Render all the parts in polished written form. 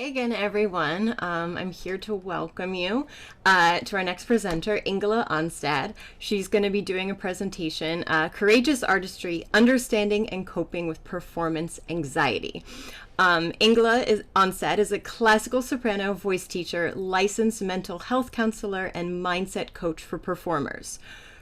Hi again, everyone. I'm here to welcome you to our next presenter, Ingela Onstad. She's going to be doing a presentation, Courageous Artistry, Understanding and Coping with Performance Anxiety. Onstad is a classical soprano voice teacher, licensed mental health counselor, and mindset coach for performers.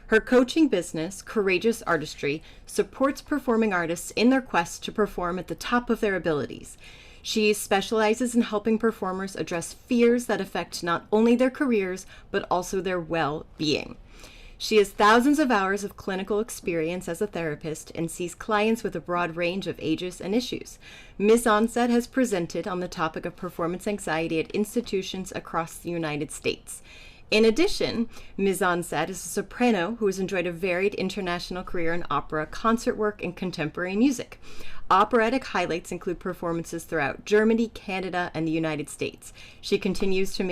Her coaching business, Courageous Artistry, supports performing artists in their quest to perform at the top of their abilities. She specializes in helping performers address fears that affect not only their careers, but also their well-being. She has thousands of hours of clinical experience as a therapist and sees clients with a broad range of ages and issues. Ms. Onset has presented on the topic of performance anxiety at institutions across the United States. In addition, Ms. Onset is a soprano who has enjoyed a varied international career in opera, concert work, and contemporary music. Operatic highlights include performances throughout Germany, Canada, and the United States. She continues to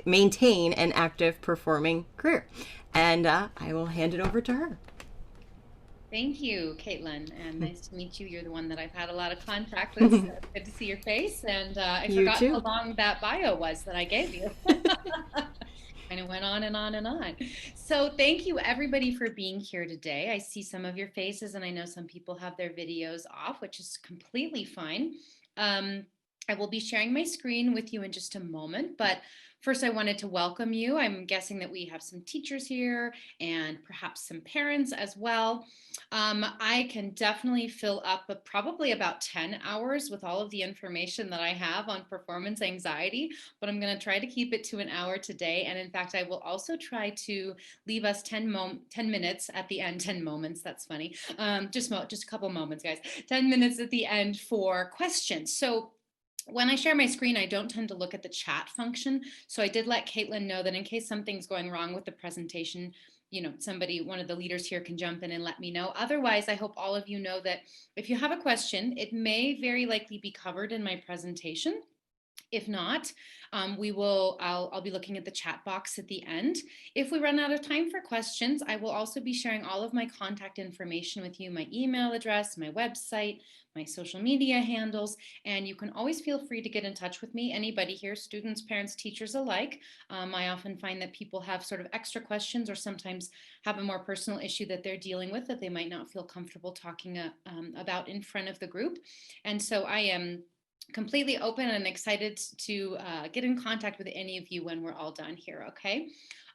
maintain an active performing career. And I will hand it over to her. Thank you, Caitlin, and nice to meet you. You're the one that I've had a lot of contact with, so it's good to see your face. And I You forgot how too. long that bio was that I gave you. Kind of went on and on and on. So thank you everybody for being here today. I see some of your faces and I know some people have their videos off, which is completely fine. I will be sharing my screen with you in just a moment, but first I wanted to welcome you. I'm guessing that we have some teachers here and perhaps some parents as well. I can definitely fill up probably about 10 hours with all of the information that I have on performance anxiety, but I'm going to try to keep it to an hour today. And in fact, I will also try to leave us 10 minutes at the end, 10 moments, that's funny. Just a couple moments, guys. 10 minutes at the end for questions. So when I share my screen, I don't tend to look at the chat function. So I did let Caitlin know that in case something's going wrong with the presentation, one of the leaders here can jump in and let me know. Otherwise, I hope all of you know that if you have a question, it may very likely be covered in my presentation. If not, I'll be looking at the chat box at the end. If we run out of time for questions, I will also be sharing all of my contact information with you, my email address, my website, my social media handles, and you can always feel free to get in touch with me. Anybody here, students, parents, teachers alike. I often find that people have sort of extra questions or sometimes have a more personal issue that they're dealing with that they might not feel comfortable talking about in front of the group. And so I am completely open and excited to get in contact with any of you when we're all done here, okay?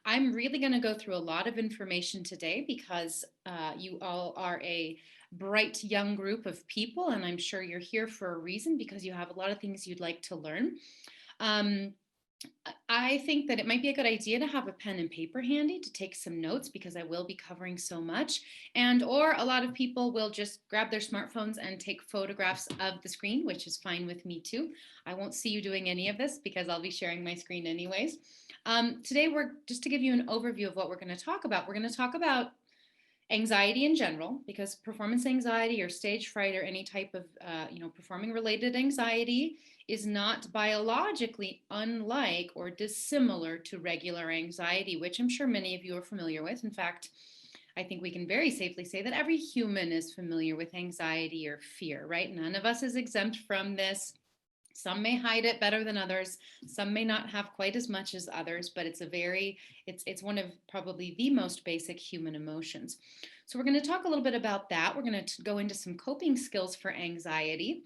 I'm really going to go through a lot of information today because you all are a bright young group of people, and I'm sure you're here for a reason because you have a lot of things you'd like to learn. I think that it might be a good idea to have a pen and paper handy to take some notes because I will be covering so much. Or a lot of people will just grab their smartphones and take photographs of the screen, which is fine with me too. I won't see you doing any of this because I'll be sharing my screen anyways. Today, just to give you an overview of what we're going to talk about. We're going to talk about anxiety in general, because performance anxiety or stage fright or any type of performing related anxiety is not biologically unlike or dissimilar to regular anxiety, which I'm sure many of you are familiar with. In fact, I think we can very safely say that every human is familiar with anxiety or fear, right? None of us is exempt from this. Some may hide it better than others. Some may not have quite as much as others, but it's one of probably the most basic human emotions. So we're going to talk a little bit about that. We're going to go into some coping skills for anxiety.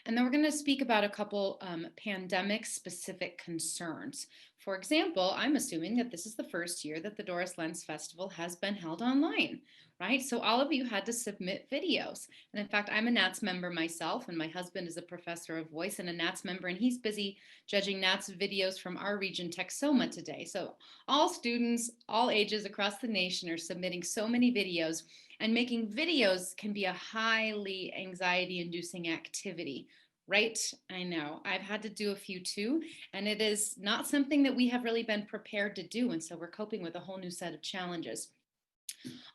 And then we're going to speak about a couple pandemic specific concerns. For example, I'm assuming that this is the first year that the Doris Lenz Festival has been held online, right? So all of you had to submit videos. And in fact, I'm a NATS member myself, and my husband is a professor of voice and a NATS member, and he's busy judging NATS videos from our region, Texoma, today. So all students, all ages across the nation are submitting so many videos, and making videos can be a highly anxiety inducing activity. Right, I know. I've had to do a few too, and it is not something that we have really been prepared to do, and so we're coping with a whole new set of challenges.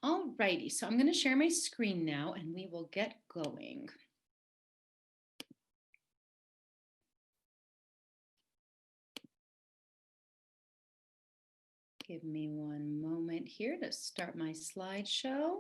All righty, so I'm going to share my screen now, and we will get going. Give me one moment here to start my slideshow.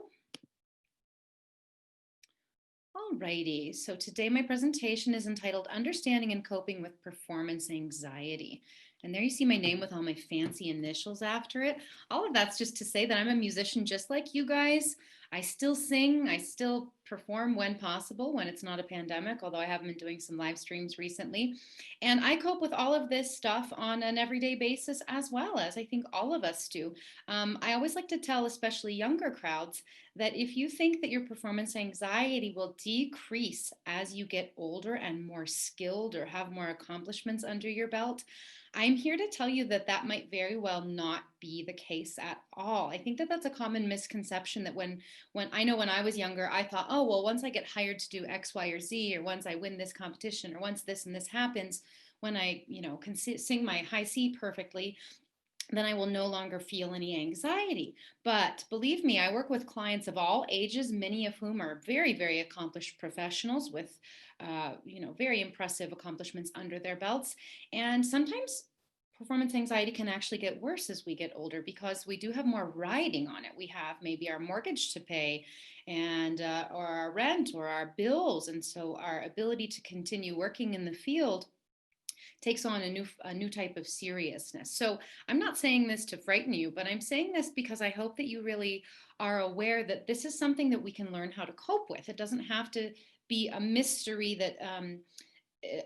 Alrighty, so today my presentation is entitled Understanding and Coping with Performance Anxiety. And there you see my name with all my fancy initials after it. All of that's just to say that I'm a musician just like you guys. I still sing, I still perform when possible, when it's not a pandemic, although I have been doing some live streams recently. And I cope with all of this stuff on an everyday basis as well, as I think all of us do. I always like to tell, especially younger crowds, that if you think that your performance anxiety will decrease as you get older and more skilled or have more accomplishments under your belt, I'm here to tell you that that might very well not be the case at all. I think that that's a common misconception that when I know when I was younger, I thought, oh, well, once I get hired to do X, Y, or Z, or once I win this competition, or once this and this happens, when I, can sing my high C perfectly, then I will no longer feel any anxiety. But believe me, I work with clients of all ages, many of whom are very, very accomplished professionals with, very impressive accomplishments under their belts. And sometimes performance anxiety can actually get worse as we get older because we do have more riding on it. We have maybe our mortgage to pay and or our rent or our bills. And so our ability to continue working in the field takes on a new type of seriousness. So I'm not saying this to frighten you, but I'm saying this because I hope that you really are aware that this is something that we can learn how to cope with. It doesn't have to be a mystery that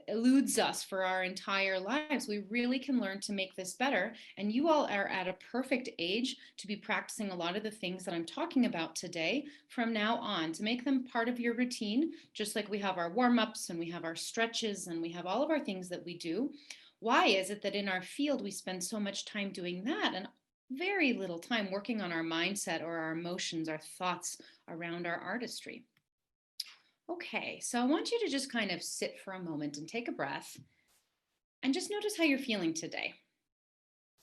eludes us for our entire lives. We really can learn to make this better. And you all are at a perfect age to be practicing a lot of the things that I'm talking about today from now on, to make them part of your routine, just like we have our warm-ups and we have our stretches and we have all of our things that we do. Why is it that in our field we spend so much time doing that and very little time working on our mindset or our emotions, our thoughts around our artistry? Okay, so I want you to just kind of sit for a moment and take a breath and just notice how you're feeling today.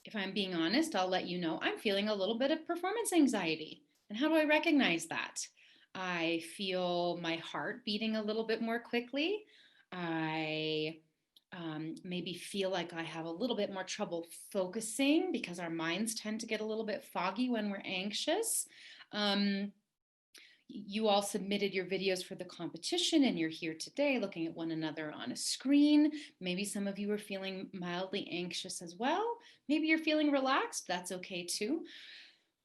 If I'm being honest, I'll let you know I'm feeling a little bit of performance anxiety. And how do I recognize that? I feel my heart beating a little bit more quickly. I maybe feel like I have a little bit more trouble focusing because our minds tend to get a little bit foggy when we're anxious. You all submitted your videos for the competition and you're here today looking at one another on a screen. Maybe some of you are feeling mildly anxious as well. Maybe you're feeling relaxed. That's okay too.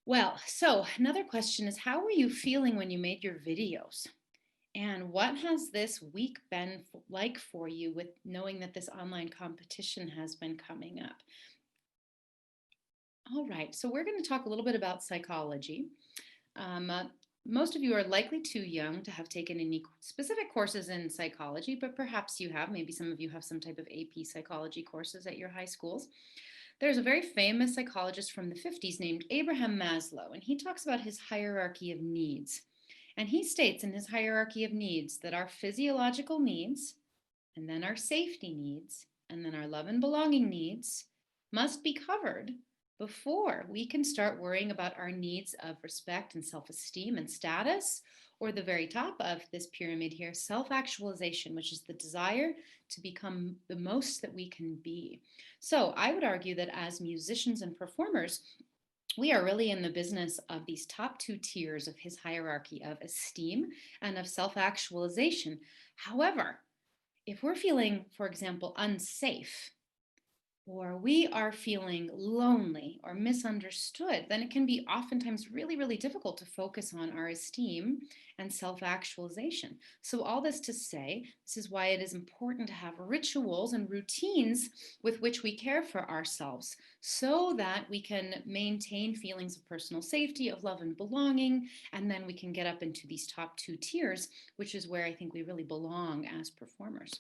Well, so another question is, how were you feeling when you made your videos? And what has this week been like for you with knowing that this online competition has been coming up? All right, so we're going to talk a little bit about psychology. Um, uh, Most of you are likely too young to have taken any specific courses in psychology, but perhaps you have. Maybe some of you have some type of AP psychology courses at your high schools. There's a very famous psychologist from the 50s named Abraham Maslow, and he talks about his hierarchy of needs. And he states in his hierarchy of needs that our physiological needs, and then our safety needs, and then our love and belonging needs must be covered before we can start worrying about our needs of respect and self-esteem and status, or the very top of this pyramid here, self-actualization, which is the desire to become the most that we can be. So I would argue that as musicians and performers, we are really in the business of these top two tiers of his hierarchy of esteem and of self-actualization. However, if we're feeling, for example, unsafe, or we are feeling lonely or misunderstood, then it can be oftentimes really, really difficult to focus on our esteem and self-actualization. So all this to say, this is why it is important to have rituals and routines with which we care for ourselves so that we can maintain feelings of personal safety, of love and belonging, and then we can get up into these top two tiers, which is where I think we really belong as performers.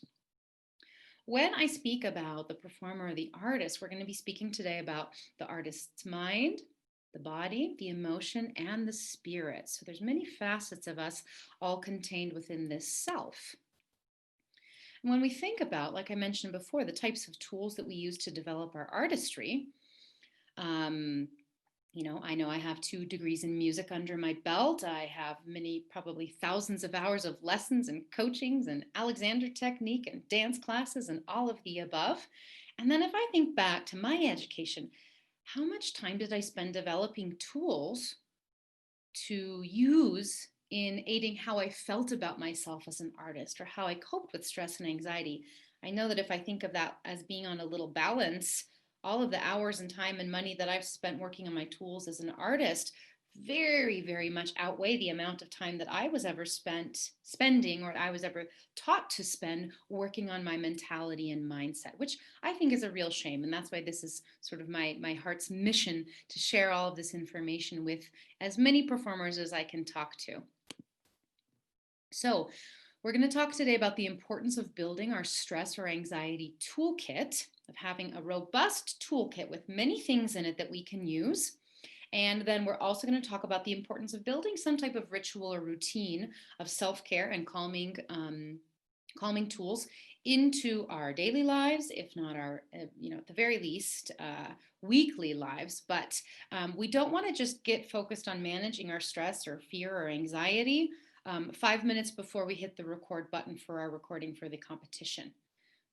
When I speak about the performer or the artist, we're going to be speaking today about the artist's mind, the body, the emotion, and the spirit. So there's many facets of us all contained within this self. And when we think about, like I mentioned before, the types of tools that we use to develop our artistry, um, I know I have 2 degrees in music under my belt. I have many, probably thousands of hours of lessons and coachings and Alexander technique and dance classes and all of the above. And then if I think back to my education, how much time did I spend developing tools to use in aiding how I felt about myself as an artist or how I coped with stress and anxiety. I know that if I think of that as being on a little balance, all of the hours and time and money that I've spent working on my tools as an artist very, very much outweigh the amount of time that I was ever spending or I was ever taught to spend working on my mentality and mindset, which I think is a real shame. And that's why this is sort of my heart's mission, to share all of this information with as many performers as I can talk to. So we're going to talk today about the importance of building our stress or anxiety toolkit, of having a robust toolkit with many things in it that we can use. And then we're also going to talk about the importance of building some type of ritual or routine of self-care and calming tools into our daily lives, if not our, at the very least, weekly lives. But we don't want to just get focused on managing our stress or fear or anxiety 5 minutes before we hit the record button for our recording for the competition.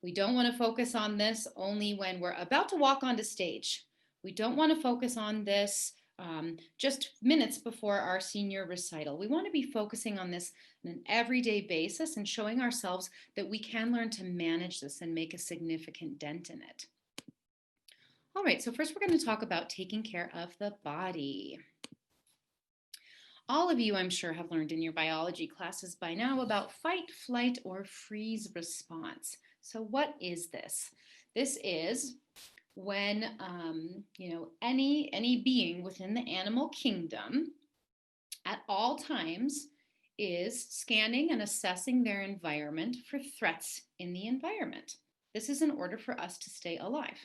We don't want to focus on this only when we're about to walk onto stage. We don't want to focus on this just minutes before our senior recital. We want to be focusing on this on an everyday basis and showing ourselves that we can learn to manage this and make a significant dent in it. All right, so first we're going to talk about taking care of the body. All of you, I'm sure, have learned in your biology classes by now about fight, flight, or freeze response. So what is this? This is when any being within the animal kingdom at all times is scanning and assessing their environment for threats in the environment. This is in order for us to stay alive,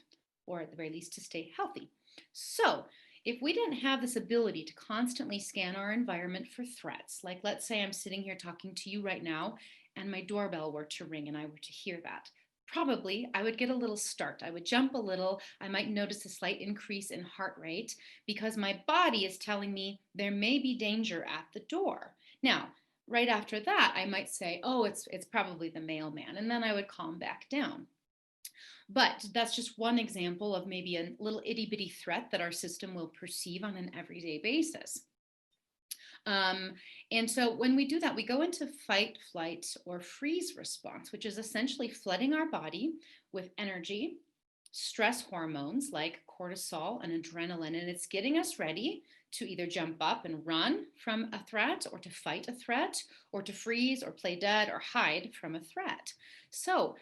or at the very least to stay healthy. So if we didn't have this ability to constantly scan our environment for threats, like let's say I'm sitting here talking to you right now and my doorbell were to ring and I were to hear that, probably I would get a little start. I would jump a little. I might notice a slight increase in heart rate because my body is telling me there may be danger at the door. Now, right after that, I might say, oh, it's probably the mailman. And then I would calm back down. But that's just one example of maybe a little itty bitty threat that our system will perceive on an everyday basis. And so when we do that, we go into fight, flight, or freeze response, which is essentially flooding our body with energy, stress hormones like cortisol and adrenaline, and it's getting us ready to either jump up and run from a threat, or to fight a threat, or to freeze or play dead or hide from a threat. So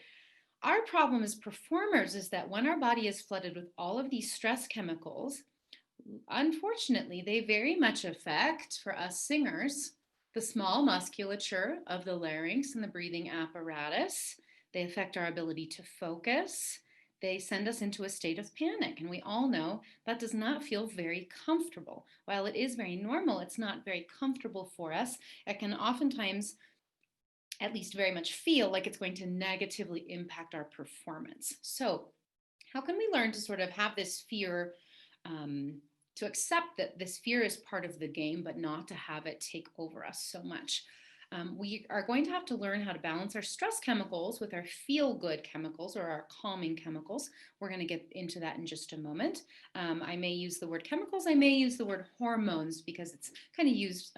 our problem as performers is that when our body is flooded with all of these stress chemicals, unfortunately, they very much affect, for us singers, the small musculature of the larynx and the breathing apparatus. They affect our ability to focus. They send us into a state of panic. And we all know that does not feel very comfortable. While it is very normal, it's not very comfortable for us. It can oftentimes, at least very much, feel like it's going to negatively impact our performance. So how can we learn to sort of have this fear, to accept that this fear is part of the game, but not to have it take over us so much? We are going to have to learn how to balance our stress chemicals with our feel-good chemicals, or our calming chemicals. We're going to get into that in just a moment. I may use the word chemicals. I may use the word hormones because it's kind of used,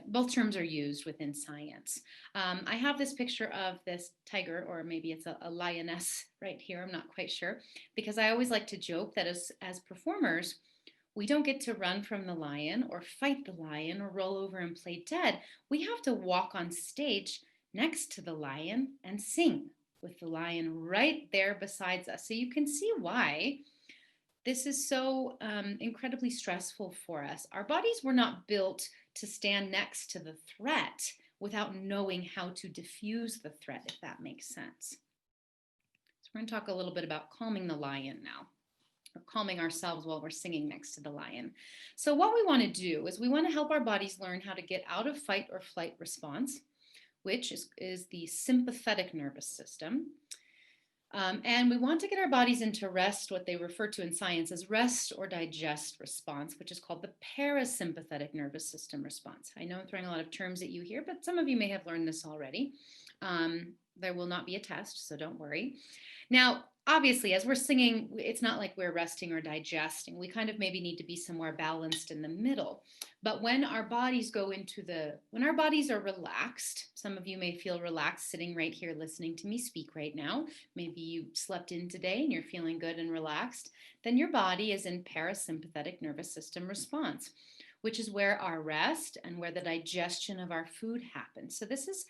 both terms are used within science. I have this picture of this tiger, or maybe it's a lioness right here, I'm not quite sure, because I always like to joke that as performers, we don't get to run from the lion or fight the lion or roll over and play dead. We have to walk on stage next to the lion and sing with the lion right there beside us. So you can see why this is so incredibly stressful for us. Our bodies were not built to stand next to the threat without knowing how to diffuse the threat, if that makes sense. So we're going to talk a little bit about calming the lion now, or calming ourselves while we're singing next to the lion. So what we want to do is we want to help our bodies learn how to get out of fight or flight response, which is the sympathetic nervous system. And we want to get our bodies into rest, what they refer to in science as rest or digest response, which is called the parasympathetic nervous system response. I know I'm throwing a lot of terms at you here, but some of you may have learned this already. There will not be a test, so don't worry. Now, obviously, as we're singing, it's not like we're resting or digesting. We kind of maybe need to be somewhere balanced in the middle. But when our bodies when our bodies are relaxed, some of you may feel relaxed sitting right here listening to me speak right now. Maybe you slept in today and you're feeling good and relaxed. Then your body is in parasympathetic nervous system response, which is where our rest and where the digestion of our food happens. So this is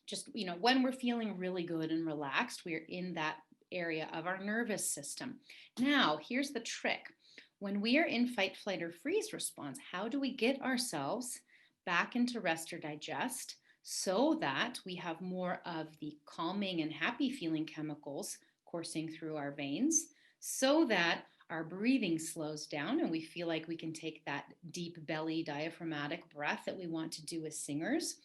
just, when we're feeling really good and relaxed, we're in that area of our nervous system. Now, here's the trick. When we are in fight, flight, or freeze response, how do we get ourselves back into rest or digest so that we have more of the calming and happy feeling chemicals coursing through our veins, so that our breathing slows down and we feel like we can take that deep belly diaphragmatic breath that we want to do as singers,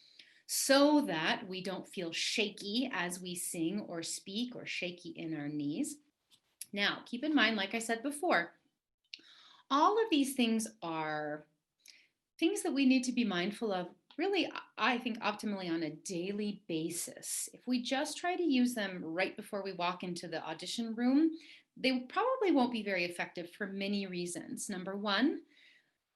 so that we don't feel shaky as we sing or speak, or shaky in our knees. Now, keep in mind, like I said before, all of these things are things that we need to be mindful of, really, I think, optimally on a daily basis. If we just try to use them right before we walk into the audition room, they probably won't be very effective for many reasons. Number one,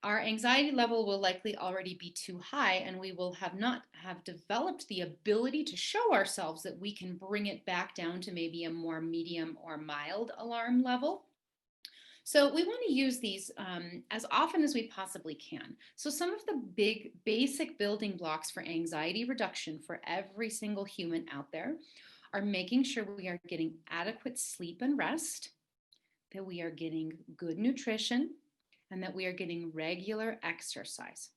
our anxiety level will likely already be too high, and we will not have developed the ability to show ourselves that we can bring it back down to maybe a more medium or mild alarm level. So we want to use these as often as we possibly can. So some of the big basic building blocks for anxiety reduction for every single human out there are making sure we are getting adequate sleep and rest, that we are getting good nutrition, and that we are getting regular exercise.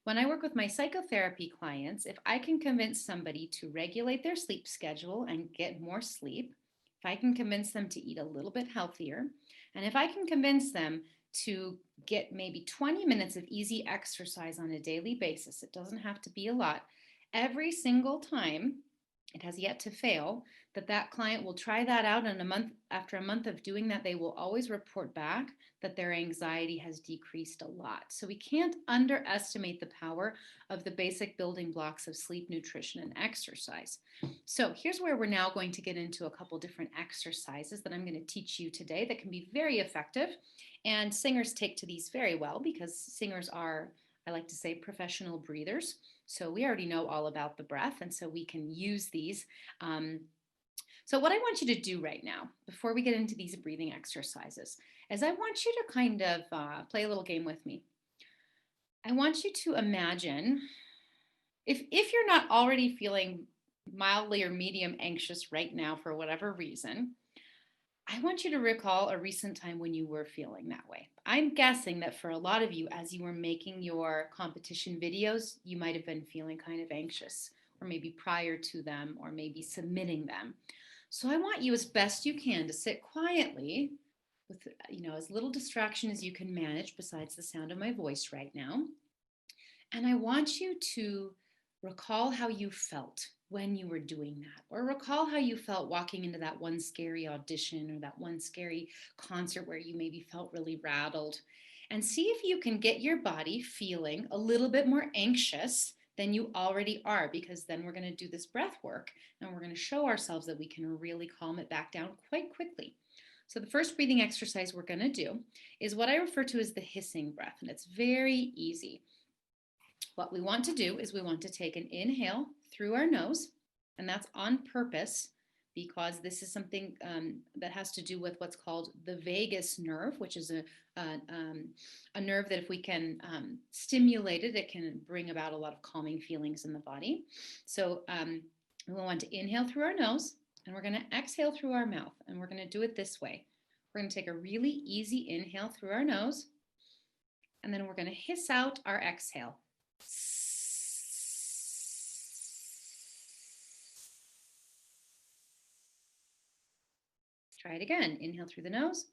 When I work with my psychotherapy clients, if I can convince somebody to regulate their sleep schedule and get more sleep, if I can convince them to eat a little bit healthier, and if I can convince them to get maybe 20 minutes of easy exercise on a daily basis, it doesn't have to be a lot, every single time, it has yet to fail, that client will try that out, and after a month of doing that, they will always report back that their anxiety has decreased a lot. So we can't underestimate the power of the basic building blocks of sleep, nutrition, and exercise. So here's where we're now going to get into a couple different exercises that I'm going to teach you today that can be very effective. And singers take to these very well, because singers are, I like to say, professional breathers. So we already know all about the breath, and so we can use these. So what I want you to do right now, before we get into these breathing exercises, is I want you to kind of play a little game with me. I want you to imagine, if you're not already feeling mildly or medium anxious right now for whatever reason, I want you to recall a recent time when you were feeling that way. I'm guessing that for a lot of you, as you were making your competition videos, you might have been feeling kind of anxious, or maybe prior to them, or maybe submitting them. So I want you, as best you can, to sit quietly with, as little distraction as you can manage besides the sound of my voice right now. And I want you to recall how you felt when you were doing that, or recall how you felt walking into that one scary audition or that one scary concert where you maybe felt really rattled, and see if you can get your body feeling a little bit more anxious than you already are, because then we're going to do this breath work and we're going to show ourselves that we can really calm it back down quite quickly. So the first breathing exercise we're going to do is what I refer to as the hissing breath, and it's very easy. What we want to do is we want to take an inhale through our nose, and that's on purpose, because this is something that has to do with what's called the vagus nerve, which is a nerve that if we can stimulate it, it can bring about a lot of calming feelings in the body. So we want to inhale through our nose, and we're going to exhale through our mouth, and we're going to do it this way. We're going to take a really easy inhale through our nose, and then we're going to hiss out our exhale. Try it again. Inhale through the nose.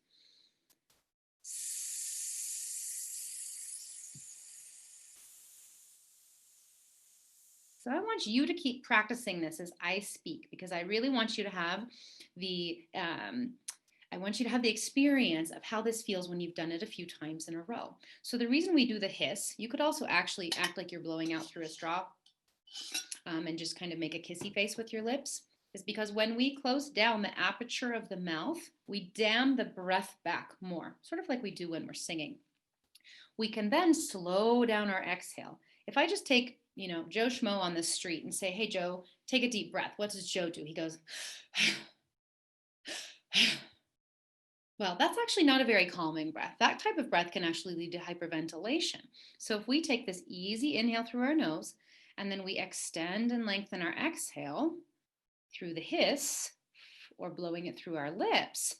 So I want you to keep practicing this as I speak, because I really want you to have the experience of how this feels when you've done it a few times in a row. So the reason we do the hiss, you could also actually act like you're blowing out through a straw. and just kind of make a kissy face with your lips, is because when we close down the aperture of the mouth, we dam the breath back more, sort of like we do when we're singing. We can then slow down our exhale. If I just take, Joe Schmo on the street and say, hey, Joe, take a deep breath. What does Joe do? He goes, well, that's actually not a very calming breath. That type of breath can actually lead to hyperventilation. So if we take this easy inhale through our nose, and then we extend and lengthen our exhale through the hiss or blowing it through our lips,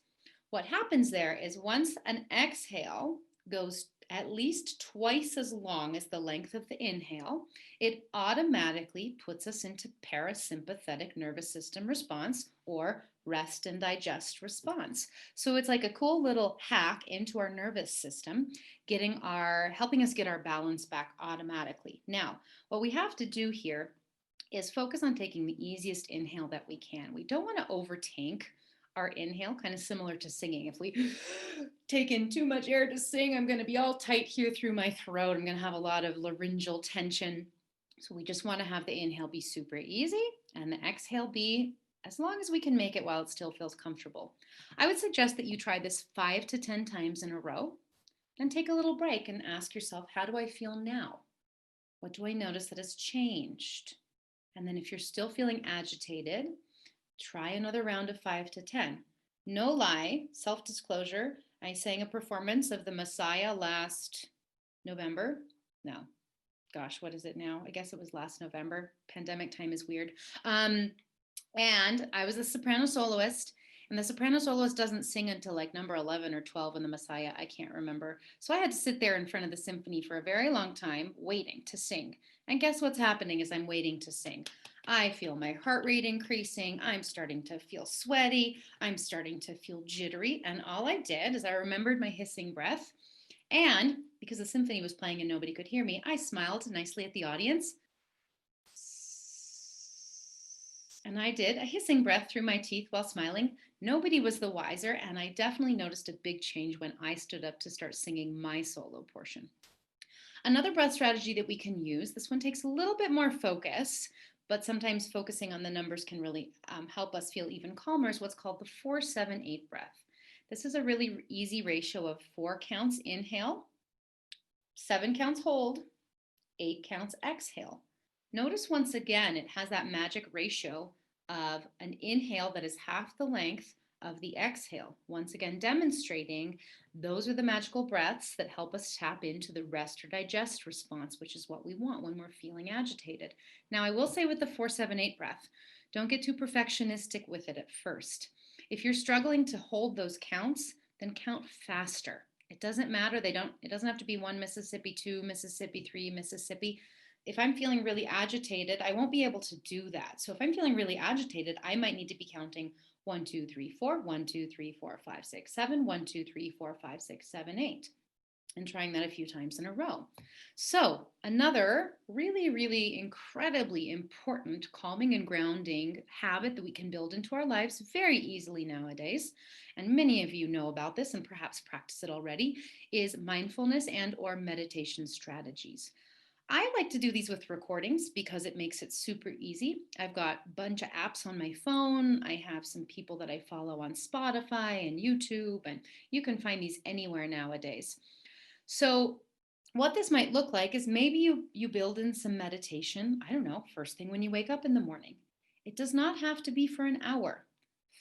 what happens there is once an exhale goes at least twice as long as the length of the inhale, it automatically puts us into parasympathetic nervous system response, or rest and digest response. So it's like a cool little hack into our nervous system, helping us get our balance back automatically. Now, what we have to do here is focus on taking the easiest inhale that we can. We don't want to overtank our inhale, kind of similar to singing. If we take in too much air to sing, I'm going to be all tight here through my throat. I'm going to have a lot of laryngeal tension. So we just want to have the inhale be super easy and the exhale be as long as we can make it while it still feels comfortable. I would suggest that you try this 5 to 10 times in a row and take a little break and ask yourself, how do I feel now? What do I notice that has changed? And then if you're still feeling agitated, try another round of 5 to 10. No lie, self-disclosure, I sang a performance of the Messiah last November. No, gosh, what is it now? I guess it was last November. Pandemic time is weird. And I was a soprano soloist, and the soprano soloist doesn't sing until like number 11 or 12 in the Messiah. I can't remember. So I had to sit there in front of the symphony for a very long time waiting to sing. And guess what's happening as I'm waiting to sing? I feel my heart rate increasing. I'm starting to feel sweaty. I'm starting to feel jittery. And all I did is I remembered my hissing breath. And because the symphony was playing and nobody could hear me, I smiled nicely at the audience. And I did a hissing breath through my teeth while smiling. Nobody was the wiser, and I definitely noticed a big change when I stood up to start singing my solo portion. Another breath strategy that we can use, this one takes a little bit more focus, but sometimes focusing on the numbers can really help us feel even calmer, is what's called the 4-7-8 breath. This is a really easy ratio of 4 counts inhale, 7 counts hold, 8 counts exhale. Notice once again, it has that magic ratio of an inhale that is half the length of the exhale. Once again, demonstrating those are the magical breaths that help us tap into the rest or digest response, which is what we want when we're feeling agitated. Now, I will say with the 4-7-8 breath, don't get too perfectionistic with it at first. If you're struggling to hold those counts, then count faster. It doesn't matter. It doesn't have to be 1 Mississippi, 2 Mississippi, 3 Mississippi. If I'm feeling really agitated, I won't be able to do that. So if I'm feeling really agitated, I might need to be counting 1, 2, 3, 4, 1, 2, 3, 4, 5, 6, 7, 1, 2, 3, 4, 5, 6, 7, 8, and trying that a few times in a row. So another really, really incredibly important calming and grounding habit that we can build into our lives very easily nowadays, and many of you know about this and perhaps practice it already, is mindfulness and or meditation strategies. I like to do these with recordings because it makes it super easy. I've got a bunch of apps on my phone. I have some people that I follow on Spotify and YouTube, and you can find these anywhere nowadays. So what this might look like is maybe you build in some meditation, I don't know, first thing when you wake up in the morning. It does not have to be for an hour.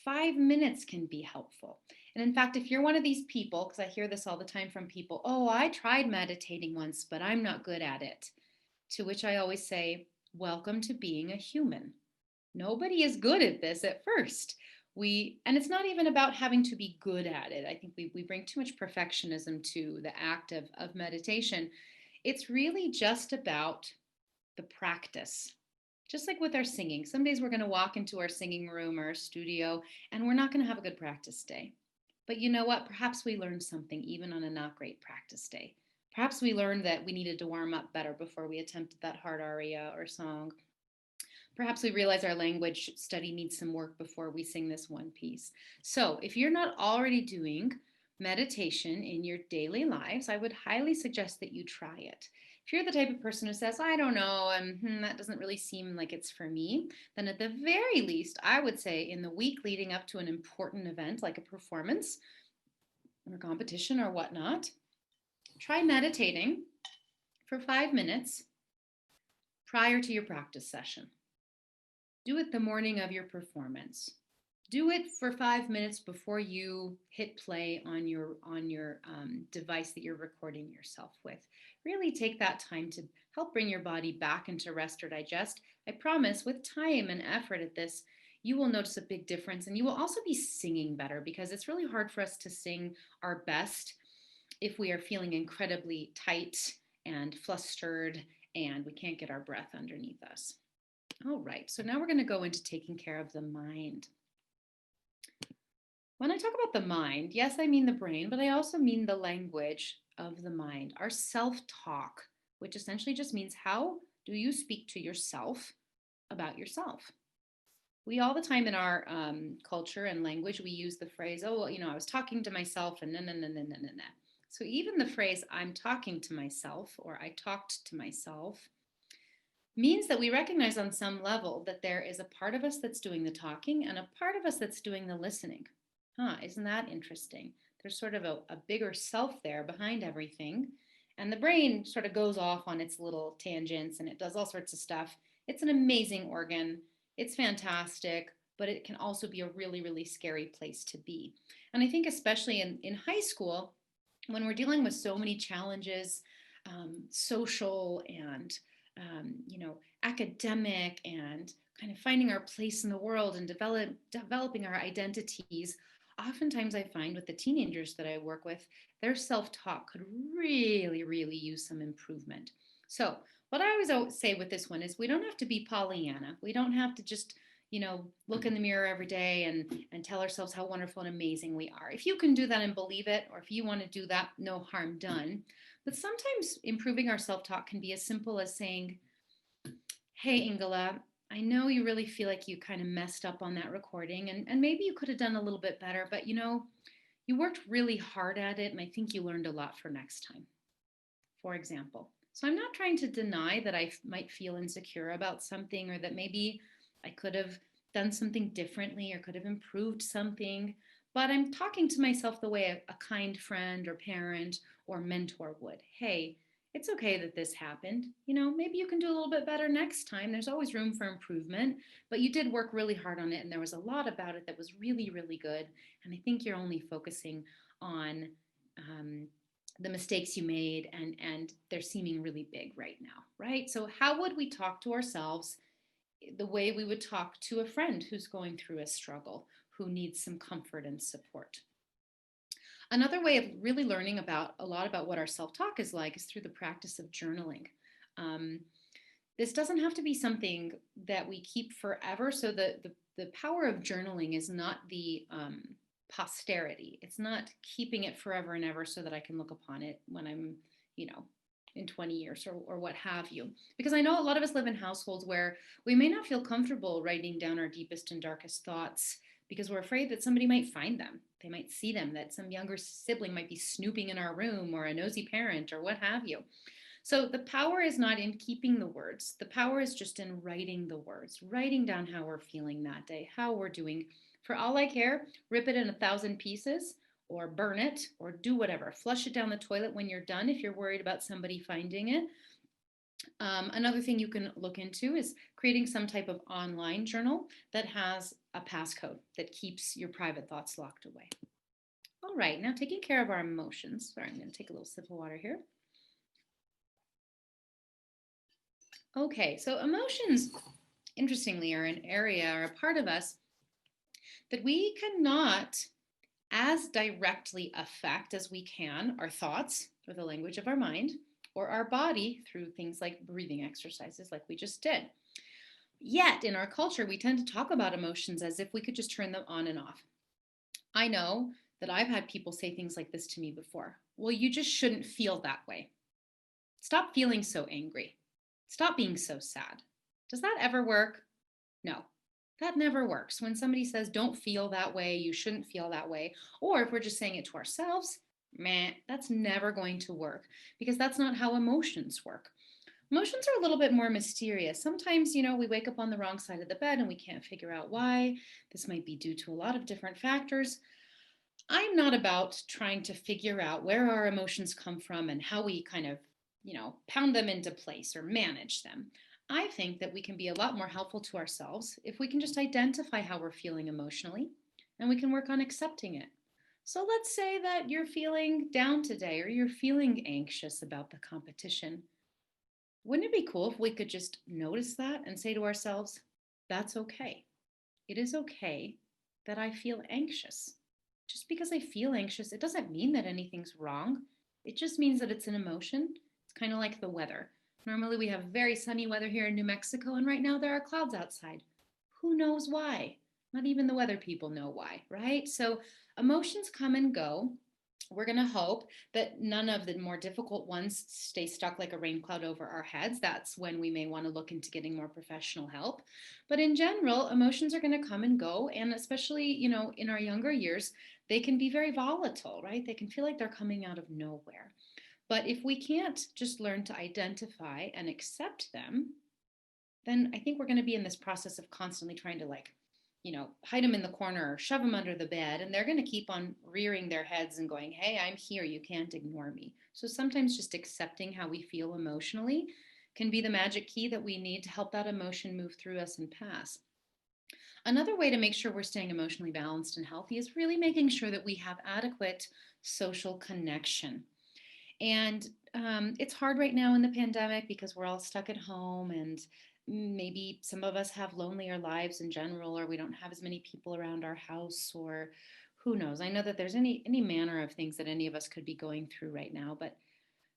5 minutes can be helpful. And in fact, if you're one of these people, because I hear this all the time from people, oh, I tried meditating once, but I'm not good at it. To which I always say, welcome to being a human. Nobody is good at this at first. And it's not even about having to be good at it. I think we bring too much perfectionism to the act of meditation. It's really just about the practice. Just like with our singing, some days we're going to walk into our singing room or our studio and we're not going to have a good practice day. But you know what? Perhaps we learned something even on a not great practice day. Perhaps we learned that we needed to warm up better before we attempted that hard aria or song. Perhaps we realize our language study needs some work before we sing this one piece. So if you're not already doing meditation in your daily lives, I would highly suggest that you try it. If you're the type of person who says, I don't know, that doesn't really seem like it's for me, then at the very least, I would say in the week leading up to an important event like a performance or competition or whatnot, try meditating for 5 minutes prior to your practice session. Do it the morning of your performance. Do it for 5 minutes before you hit play on your device that you're recording yourself with. Really take that time to help bring your body back into rest or digest. I promise, with time and effort at this, you will notice a big difference, and you will also be singing better, because it's really hard for us to sing our best if we are feeling incredibly tight and flustered and we can't get our breath underneath us. All right, so now we're going to go into taking care of the mind. When I talk about the mind, yes, I mean the brain, but I also mean the language of the mind, our self-talk, which essentially just means how do you speak to yourself about yourself? We all the time in our culture and language, we use the phrase, oh, well, I was talking to myself and na. So even the phrase, I'm talking to myself, or I talked to myself, means that we recognize on some level that there is a part of us that's doing the talking and a part of us that's doing the listening. Isn't that interesting? There's sort of a bigger self there behind everything. And the brain sort of goes off on its little tangents and it does all sorts of stuff. It's an amazing organ. It's fantastic, but it can also be a really, really scary place to be. And I think especially in high school, when we're dealing with so many challenges, social and academic, and kind of finding our place in the world and developing our identities, oftentimes I find with the teenagers that I work with, their self-talk could really, really use some improvement. So what I always say with this one is we don't have to be Pollyanna. We don't have to just look in the mirror every day and tell ourselves how wonderful and amazing we are. If you can do that and believe it, or if you want to do that, no harm done. But sometimes improving our self-talk can be as simple as saying, hey, Ingela, I know you really feel like you kind of messed up on that recording, and maybe you could have done a little bit better, but you worked really hard at it, and I think you learned a lot for next time, for example. So I'm not trying to deny that I might feel insecure about something, or that maybe I could have done something differently or could have improved something, but I'm talking to myself the way a kind friend or parent or mentor would. Hey, it's okay that this happened. Maybe you can do a little bit better next time. There's always room for improvement, but you did work really hard on it, and there was a lot about it that was really, really good. And I think you're only focusing on the mistakes you made, and they're seeming really big right now, right? So how would we talk to ourselves the way we would talk to a friend who's going through a struggle, who needs some comfort and support? Another way of really learning a lot about what our self-talk is like is through the practice of journaling. This doesn't have to be something that we keep forever. So the power of journaling is not the posterity. It's not keeping it forever and ever so that I can look upon it when I'm, in 20 years or what have you. Because I know a lot of us live in households where we may not feel comfortable writing down our deepest and darkest thoughts because we're afraid that somebody might find them. They might see them, that some younger sibling might be snooping in our room, or a nosy parent, or what have you. So the power is not in keeping the words. The power is just in writing the words, writing down how we're feeling that day, how we're doing. For all I care, rip it in 1,000 pieces, or burn it, or do whatever. Flush it down the toilet when you're done if you're worried about somebody finding it. Another thing you can look into is creating some type of online journal that has a passcode that keeps your private thoughts locked away. All right, now taking care of our emotions. Sorry, I'm going to take a little sip of water here. Okay, so emotions, interestingly, are an area or a part of us that we cannot as directly affect as we can our thoughts, or the language of our mind, or our body through things like breathing exercises like we just did. Yet in our culture, we tend to talk about emotions as if we could just turn them on and off. I know that I've had people say things like this to me before. Well, you just shouldn't feel that way. Stop feeling so angry. Stop being so sad. Does that ever work? No, that never works. When somebody says, don't feel that way, you shouldn't feel that way, or if we're just saying it to ourselves, that's never going to work, because that's not how emotions work. Emotions are a little bit more mysterious. Sometimes, we wake up on the wrong side of the bed and we can't figure out why. This might be due to a lot of different factors. I'm not about trying to figure out where our emotions come from and how we kind of, pound them into place or manage them. I think that we can be a lot more helpful to ourselves if we can just identify how we're feeling emotionally and we can work on accepting it. So let's say that you're feeling down today or you're feeling anxious about the competition. Wouldn't it be cool if we could just notice that and say to ourselves, that's okay. It is okay that I feel anxious. Just because I feel anxious, it doesn't mean that anything's wrong. It just means that it's an emotion. It's kind of like the weather. Normally, we have very sunny weather here in New Mexico, and right now there are clouds outside. Who knows why? Not even the weather people know why, right? So emotions come and go. We're going to hope that none of the more difficult ones stay stuck like a rain cloud over our heads. That's when we may want to look into getting more professional help. But in general, emotions are going to come and go. And especially, in our younger years, they can be very volatile, right? They can feel like they're coming out of nowhere. But if we can't just learn to identify and accept them, then I think we're going to be in this process of constantly trying to hide them in the corner or shove them under the bed. And they're going to keep on rearing their heads and going, hey, I'm here. You can't ignore me. So sometimes just accepting how we feel emotionally can be the magic key that we need to help that emotion move through us and pass. Another way to make sure we're staying emotionally balanced and healthy is really making sure that we have adequate social connection. And it's hard right now in the pandemic because we're all stuck at home and maybe some of us have lonelier lives in general, or we don't have as many people around our house, or who knows. I know that there's any manner of things that any of us could be going through right now, but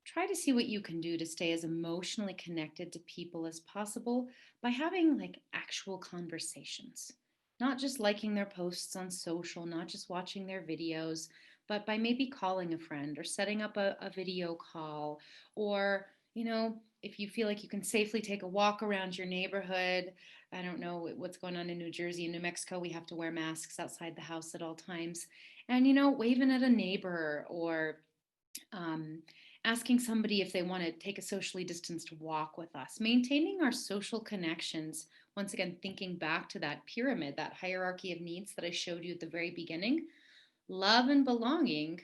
try to see what you can do to stay as emotionally connected to people as possible by having like actual conversations. Not just liking their posts on social, not just watching their videos, but by maybe calling a friend or setting up a video call, or, if you feel like you can safely take a walk around your neighborhood. I don't know what's going on in New Jersey and New Mexico. We have to wear masks outside the house at all times. And, waving at a neighbor, or um, asking somebody if they want to take a socially distanced walk with us, maintaining our social connections. Once again, thinking back to that pyramid, that hierarchy of needs that I showed you at the very beginning, love and belonging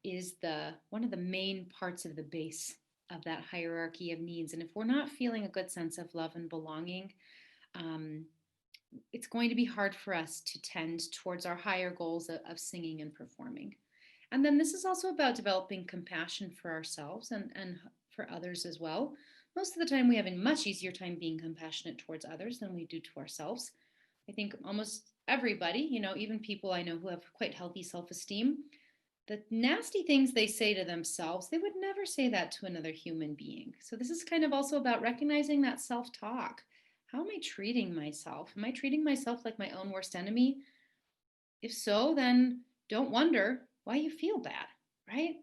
is the one of the main parts of the base of that hierarchy of needs. And if we're not feeling a good sense of love and belonging, um, it's going to be hard for us to tend towards our higher goals of singing and performing. And then this is also about developing compassion for ourselves and for others as well. Most of the time, we have a much easier time being compassionate towards others than we do to ourselves. I think almost everybody, even people I know who have quite healthy self esteem, the nasty things they say to themselves, they would never say that to another human being. So, this is kind of also about recognizing that self talk. How am I treating myself? Am I treating myself like my own worst enemy? If so, then don't wonder why you feel bad, right?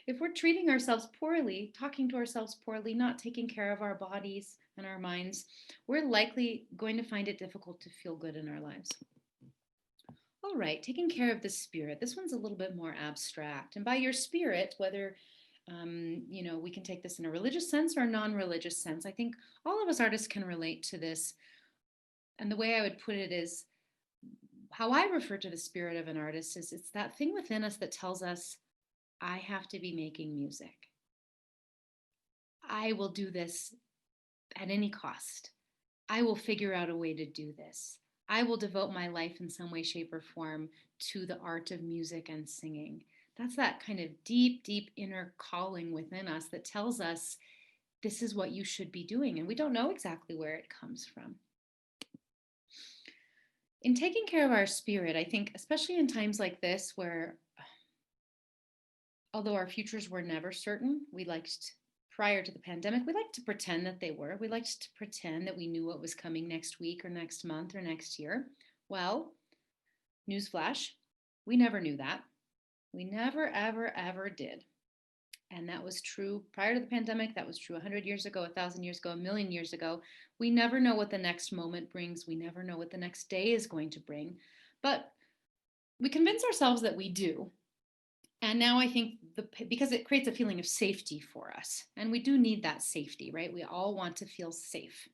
If we're treating ourselves poorly, talking to ourselves poorly, not taking care of our bodies and our minds, we're likely going to find it difficult to feel good in our lives. All right, taking care of the spirit. This one's a little bit more abstract. And by your spirit, whether we can take this in a religious sense or a non-religious sense. I think all of us artists can relate to this. And the way I would put it is, how I refer to the spirit of an artist is it's that thing within us that tells us, I have to be making music. I will do this at any cost. I will figure out a way to do this. I will devote my life in some way, shape, or form to the art of music and singing. That's that kind of deep, deep inner calling within us that tells us this is what you should be doing. And we don't know exactly where it comes from. In taking care of our spirit, I think, especially in times like this, where although our futures were never certain, prior to the pandemic, we liked to pretend that they were. We liked to pretend that we knew what was coming next week or next month or next year. Well, newsflash, we never knew that. We never, ever, ever did. And that was true prior to the pandemic. That was true 100 years ago, 1,000 years ago, a million years ago. We never know what the next moment brings. We never know what the next day is going to bring. But we convince ourselves that we do. And now I think because it creates a feeling of safety for us. And we do need that safety, right? We all want to feel safe.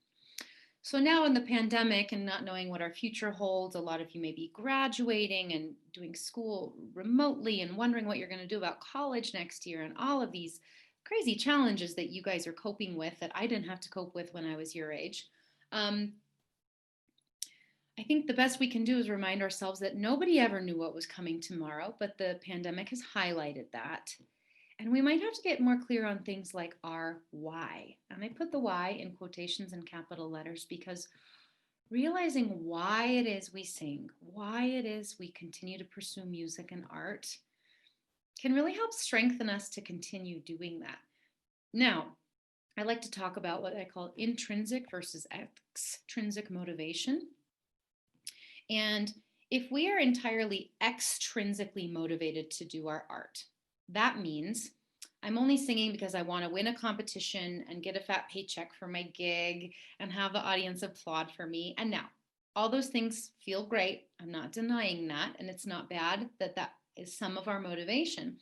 So now in the pandemic and not knowing what our future holds, a lot of you may be graduating and doing school remotely and wondering what you're going to do about college next year and all of these crazy challenges that you guys are coping with that I didn't have to cope with when I was your age. I think the best we can do is remind ourselves that nobody ever knew what was coming tomorrow, but the pandemic has highlighted that. And we might have to get more clear on things like our why. And I put the why in quotations and capital letters because realizing why it is we sing, why it is we continue to pursue music and art can really help strengthen us to continue doing that. Now, I like to talk about what I call intrinsic versus extrinsic motivation. And if we are entirely extrinsically motivated to do our art, that means I'm only singing because I want to win a competition and get a fat paycheck for my gig and have the audience applaud for me. And now, all those things feel great. I'm not denying that. And it's not bad that that is some of our motivation.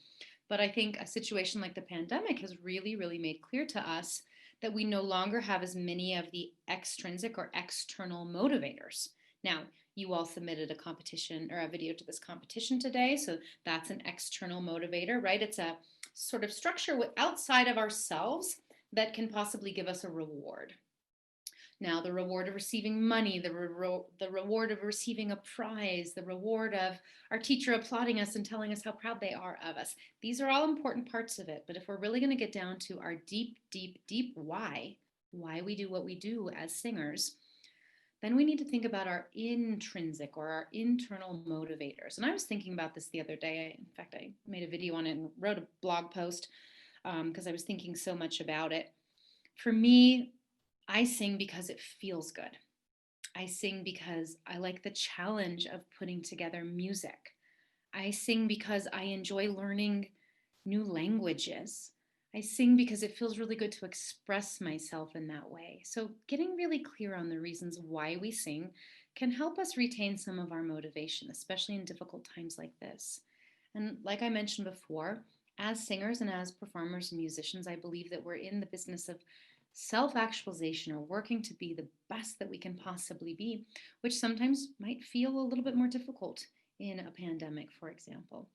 But I think a situation like the pandemic has really, really made clear to us that we no longer have as many of the extrinsic or external motivators. Now, you all submitted a competition or a video to this competition today. So that's an external motivator, right? It's a sort of structure outside of ourselves that can possibly give us a reward. Now, the reward of receiving money, the reward of receiving a prize, the reward of our teacher applauding us and telling us how proud they are of us. These are all important parts of it. But if we're really going to get down to our deep, deep, deep why we do what we do as singers, then we need to think about our intrinsic or our internal motivators. And I was thinking about this the other day. In fact, I made a video on it and wrote a blog post because I was thinking so much about it. For me, I sing because it feels good. I sing because I like the challenge of putting together music. I sing because I enjoy learning new languages. I sing because it feels really good to express myself in that way. So, getting really clear on the reasons why we sing can help us retain some of our motivation, especially in difficult times like this. And, like I mentioned before, as singers and as performers and musicians, I believe that we're in the business of self actualization or working to be the best that we can possibly be, which sometimes might feel a little bit more difficult in a pandemic, for example.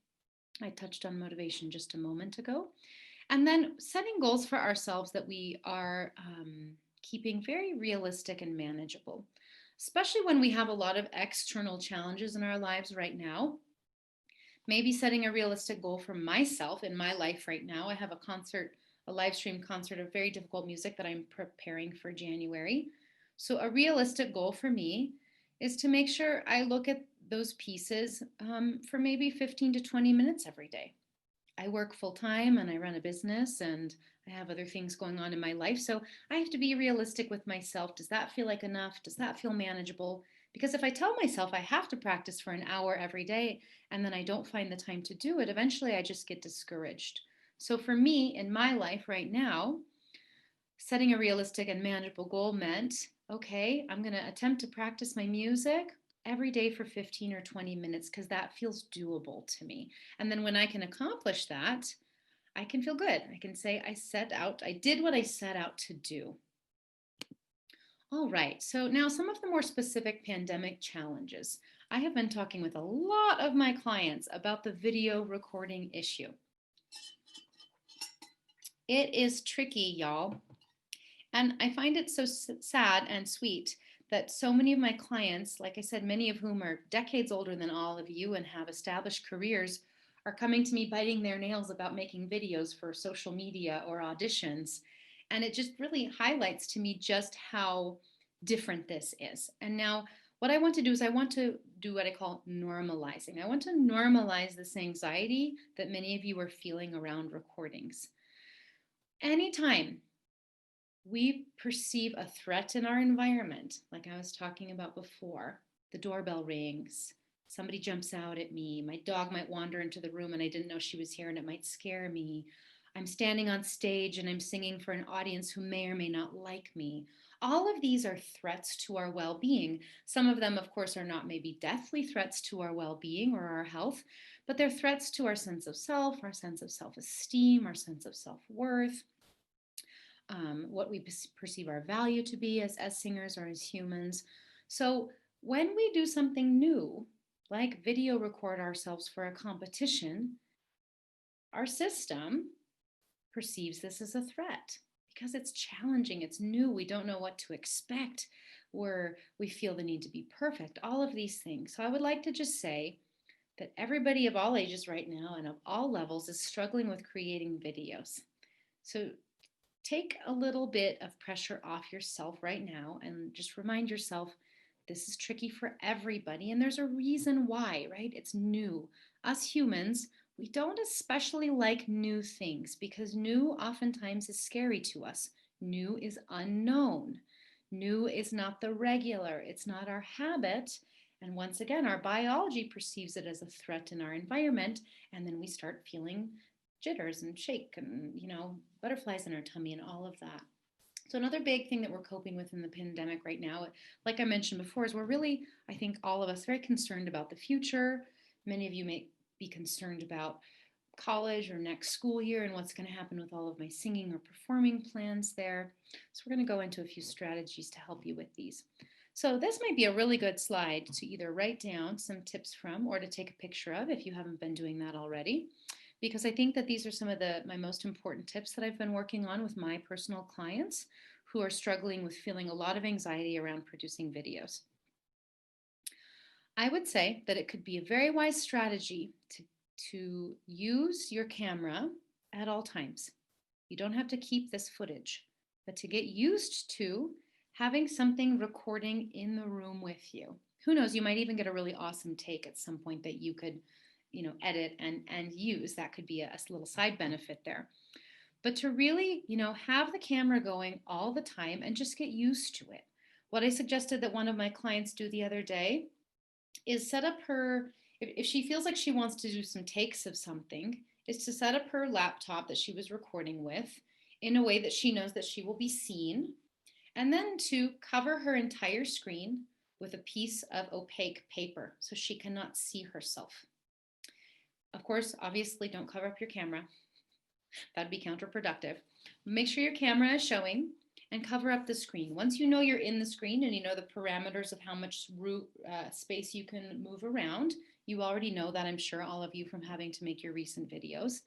I touched on motivation just a moment ago. And then setting goals for ourselves that we are keeping very realistic and manageable, especially when we have a lot of external challenges in our lives right now. Maybe setting a realistic goal for myself in my life right now. I have a live stream concert of very difficult music that I'm preparing for January. So a realistic goal for me is to make sure I look at those pieces for maybe 15 to 20 minutes every day. I work full time and I run a business and I have other things going on in my life. So I have to be realistic with myself. Does that feel like enough? Does that feel manageable? Because if I tell myself I have to practice for an hour every day and then I don't find the time to do it, eventually I just get discouraged. So for me in my life right now, setting a realistic and manageable goal meant, okay, I'm going to attempt to practice my music every day for 15 or 20 minutes because that feels doable to me. And then when I can accomplish that, I can feel good. I can say I did what I set out to do. All right, so now some of the more specific pandemic challenges. I have been talking with a lot of my clients about the video recording issue. It is tricky, y'all. And I find it so sad and sweet that so many of my clients, like I said, many of whom are decades older than all of you and have established careers, are coming to me biting their nails about making videos for social media or auditions. And it just really highlights to me just how different this is. And now what I want to do is I want to do what I call normalizing. I want to normalize this anxiety that many of you are feeling around recordings. Anytime we perceive a threat in our environment, like I was talking about before, the doorbell rings, somebody jumps out at me, my dog might wander into the room and I didn't know she was here and it might scare me. I'm standing on stage and I'm singing for an audience who may or may not like me. All of these are threats to our well-being. Some of them, of course, are not maybe deathly threats to our well-being or our health, but they're threats to our sense of self, our sense of self-esteem, our sense of self-worth, what we perceive our value to be as singers or as humans. So when we do something new, like video record ourselves for a competition, our system perceives this as a threat because it's challenging, it's new, we don't know what to expect, we feel the need to be perfect, all of these things. So I would like to just say that everybody of all ages right now and of all levels is struggling with creating videos. So take a little bit of pressure off yourself right now and just remind yourself this is tricky for everybody, and there's a reason why, right? It's new. Us humans, we don't especially like new things because new oftentimes is scary to us. New is unknown. New is not the regular. It's not our habit. And once again, our biology perceives it as a threat in our environment. And then we start feeling jitters and shake and, butterflies in our tummy and all of that. So another big thing that we're coping with in the pandemic right now, like I mentioned before, is we're really, I think all of us, very concerned about the future. Many of you may be concerned about college or next school year and what's going to happen with all of my singing or performing plans there. So we're going to go into a few strategies to help you with these. So this might be a really good slide to either write down some tips from or to take a picture of if you haven't been doing that already, because I think that these are some of my most important tips that I've been working on with my personal clients who are struggling with feeling a lot of anxiety around producing videos. I would say that it could be a very wise strategy to use your camera at all times. You don't have to keep this footage, but to get used to having something recording in the room with you. Who knows, you might even get a really awesome take at some point that you could edit and use. That could be a little side benefit there. But to really, have the camera going all the time and just get used to it. What I suggested that one of my clients do the other day is set up if she feels like she wants to do some takes of something, is to set up her laptop that she was recording with in a way that she knows that she will be seen, and then to cover her entire screen with a piece of opaque paper so she cannot see herself. Of course, obviously, don't cover up your camera. That'd be counterproductive. Make sure your camera is showing and cover up the screen. Once you know you're in the screen and you know the parameters of how much space you can move around, you already know that, I'm sure, all of you, from having to make your recent videos.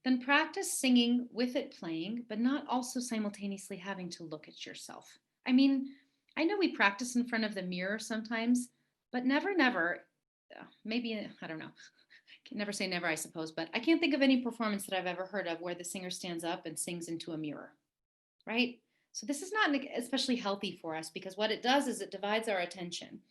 Then practice singing with it playing, but not also simultaneously having to look at yourself. I mean, I know we practice in front of the mirror sometimes, but never, maybe, I don't know. Can never say never, I suppose, but I can't think of any performance that I've ever heard of where the singer stands up and sings into a mirror, right? So this is not especially healthy for us, because what it does is it divides our attention.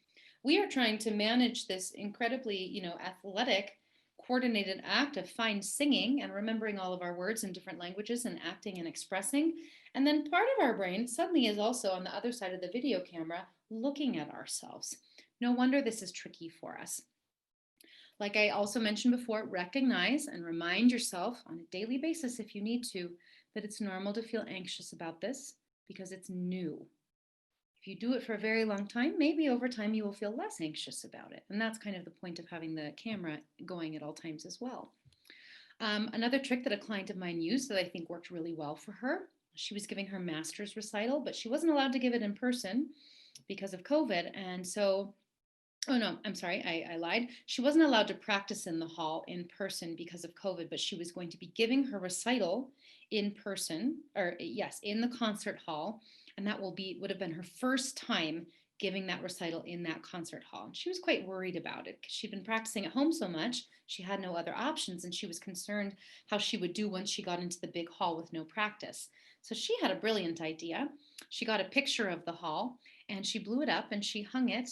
We are trying to manage this incredibly, athletic, coordinated act of fine singing and remembering all of our words in different languages and acting and expressing. And then part of our brain suddenly is also on the other side of the video camera looking at ourselves. No wonder this is tricky for us. Like I also mentioned before, recognize and remind yourself on a daily basis, if you need to, that it's normal to feel anxious about this because it's new. If you do it for a very long time, maybe over time you will feel less anxious about it. And that's kind of the point of having the camera going at all times as well. Another trick that a client of mine used that I think worked really well for her, she was giving her master's recital, but she wasn't allowed to give it in person because of COVID. And so oh, no, I'm sorry, I lied. She wasn't allowed to practice in the hall in person because of COVID, but she was going to be giving her recital in person, or yes, in the concert hall. And that would have been her first time giving that recital in that concert hall. And she was quite worried about it because she'd been practicing at home so much. She had no other options, and she was concerned how she would do once she got into the big hall with no practice. So she had a brilliant idea. She got a picture of the hall and she blew it up and she hung it